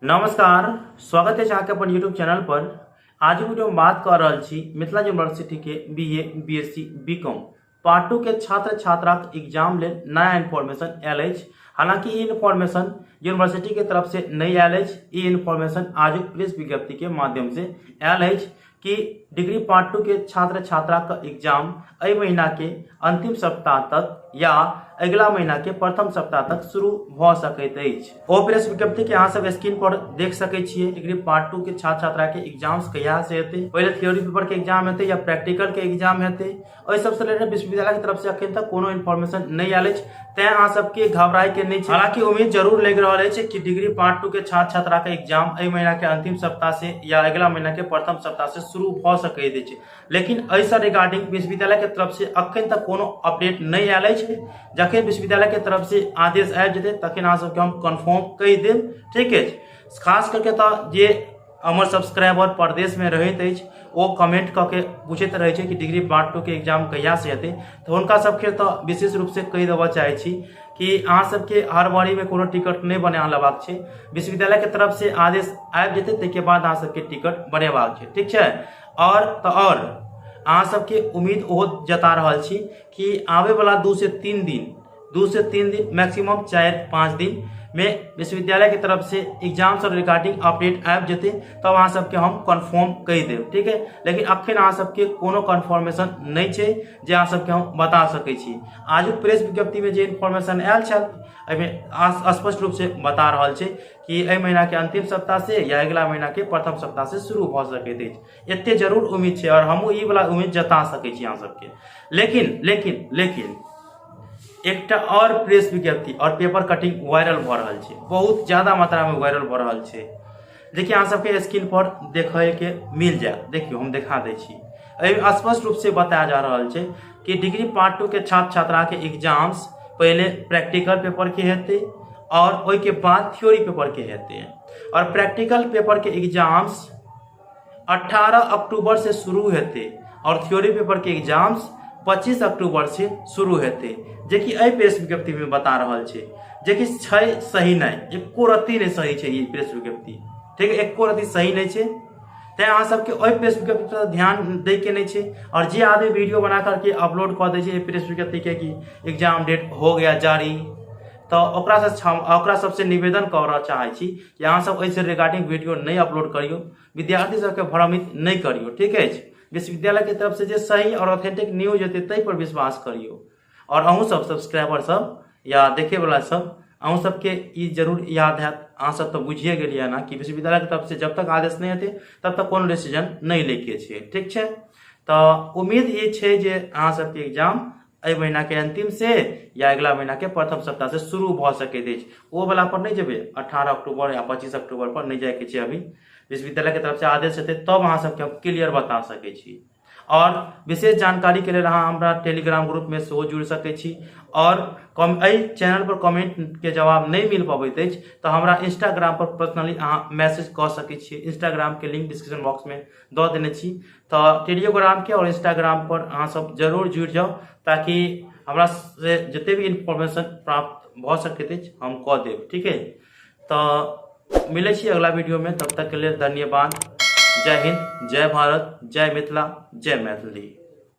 नमस्कार, स्वागत है अहाँके अपन यूट्यूब चैनल पर। आज वीडियो में बात कर रहा छी मिथिला यूनिवर्सिटी के बीए, बीएससी, बीकॉम पार्ट 2 के छात्र छात्राक एग्जाम ले नया इन्फॉर्मेशन आयल अछि। हालांकि ई इन्फॉर्मेशन यूनिवर्सिटी के तरफ से नहीं आयल अछि। ई इन्फॉर्मेशन आज प्रेस विज्ञप्ति के माध्यम से आयल अछि कि डिग्री पार्ट 2 के छात्र छात्राक एग्जाम अइ महीना के अंतिम सप्ताह तक या अगला महीना के प्रथम सप्ताह तक शुरू भ सकैत अछि। ओ प्रेस विज्ञप्ति के अहाँ सब स्क्रीन पर देख सकै छियै। डिग्री पार्ट 2 के छात्र छात्रा के एग्जाम्स कहिया से हेतै, पहले थ्योरी पेपर के एग्जाम हेतै या प्रैक्टिकल के एग्जाम हेतै, ओहि सबसे रिलेटेड विश्वविद्यालय की तरफ से अखन तक कोनो इन्फॉर्मेशन नहीं आयल अछि। तें अहाँ सबके घबराए के नहीं छै। हालांकि उम्मीद जरूर लग रहल अछि कि डिग्री पार्ट 2 के छात्र छात्रा के एग्जाम अइ महीना के अंतिम सप्ताह से या अगला महीना के प्रथम सप्ताह से शुरू भ सकैत अछि। लेकिन ऐसा रिगार्डिंग विश्वविद्यालय के तरफ से अखन तक कोनो अपडेट नहीं आयल अछि। जखन विश्वविद्यालय के तरफ से आदेश आबि जेतै तखन अहाँ सबके हम कन्फर्म कहि देब, ठीक अछि। खास करके तऽ जे हमर सब्सक्राइबर प्रदेश में रहैत अछि ओ कमेंट कऽ के पूछैत रहै छै कि डिग्री पार्ट 2 के एग्जाम कहिया से हेतै, तऽ हुनका सबके तऽ विशेष रूप से कहि देबऽ चाहै छी कि अहाँ सबके हर बारी में कोनो टिकट नहीं बना लेबाक छै। विश्वविद्यालय के तरफ से आदेश आबि जेतै ताहिके बाद अहाँ सबके टिकट बनेबाक छै, ठीक छै। और अहाँ सबके उम्मीद ओहो जता रहल छी कि आवे वाला 2 से 3 दिन मैक्सिमम 4-5 दिन में विश्वविद्यालय की तरफ से एग्जाम से रिगार्डिंग अपडेट आबि जेतै, तब अहाँ सबके हम कन्फर्म कहि देब, ठीक है। लेकिन अखन अहाँ सबके कोनो कन्फर्मेशन नहीं छै जे अहाँ सबके हम बता सकै छी। आज प्रेस विज्ञप्ति में जे इन्फॉर्मेशन आयल छल एहिमे स्पष्ट रूप से बता रहल छै कि एहि महीना के अंतिम सप्ताह से या अगला महीना के प्रथम सप्ताह से शुरू भ सकैत अछि। एते जरूर उम्मीद छै और हमहूँ ई वाला उम्मीद जता सकै छी अहाँ सबके। लेकिन एकटा और प्रेस विज्ञप्ति और पेपर कटिंग वायरल भ रहल छै, बहुत ज्यादा मात्रा में वायरल भ रहल छै। देखिए अहाँ सबके स्क्रीन पर देखे के मिल जाए, देखियो हम दिखा दै छी। एहिमे स्पष्ट रूप से बताया जा रहल छै कि डिग्री पार्ट 2 के छात्र छात्रा के एग्जाम्स पहले प्रैक्टिकल पेपर के हेतै और ओहि के बाद थ्योरी पेपर के हेतै। और प्रैक्टिकल पेपर के एग्जाम्स 18 अक्टूबर से शुरू हेतै और थ्योरी पेपर के एग्जाम्स 25 अक्टूबर से शुरू हेतै, जे कि एहि प्रेस विज्ञप्ति में बता रहल छै, जे कि छै सही नहीं, एको रत्ती नहीं सही छै ई प्रेस विज्ञप्ति, ठीक है। एको रत्ती सही नहीं छै, तें अहाँ सबके ओहि प्रेस विज्ञप्ति पर ध्यान दै के नहीं छै। और जे आदमी वीडियो बना करके अपलोड कऽ दै छै प्रेस विज्ञप्ति के कि एग्जाम डेट हो गया जारी, तो ओकरा सबसे निवेदन करऽ चाहै छी कि अहाँ सब ऐसे रिगार्डिंग वीडियो नहीं अपलोड करियो, विद्यार्थी सबके भ्रमित नहीं करियो, ठीक है। विश्वविद्यालय की तरफ से जे सही और ऑथेंटिक न्यूज हेतै ताहि पर विश्वास करियो। और अहूँ सब सब्सक्राइबर सब या देखे वाला सब अहूँ सबके ई जरूर याद हैत, अहाँ सब तो बुझिए गेलिए ना कि विश्वविद्यालय की तरफ से जब तक आदेश नहीं हेतै तब तक कोनो डिसीजन नहीं लेके छै, ठीक छै। तो उम्मीद ये छै जे अहाँ सबके एग्जाम एहि महीना के अंतिम से या अगला महीना के प्रथम सप्ताह से शुरू भ सकैत अछि। ओ वाला पर नहीं जेबै, 18 अक्टूबर या 25 अक्टूबर पर नहीं जाए के छै। अभी विश्वविद्यालय के तरफ से आदेश हेतै तब अहाँ सबके हम क्लियर बता सकै छी। और विशेष जानकारी के लिए अहाँ हमरा टेलीग्राम ग्रुप में सेहो जुड़ सकै छी। और एहि चैनल पर कमेंट के जवाब नहीं मिल पबैत अछि तो हमरा इंस्टाग्राम पर पर्सनली अहाँ मैसेज कऽ सकै छियै। इंस्टाग्राम के लिंक डिस्क्रिप्शन बॉक्स में दऽ देने छी, तो टेलीग्राम के और इंस्टाग्राम पर अहाँ सब जरूर जुड़ जाओ ताकि हमरा से जते भी इन्फॉर्मेशन प्राप्त भ सकैत अछि हम कऽ देब, ठीक है। तो मिलै छी अगला वीडियो में, तब तक के लिए धन्यवाद। जय हिंद, जय भारत, जय मिथिला, जय मैथिली।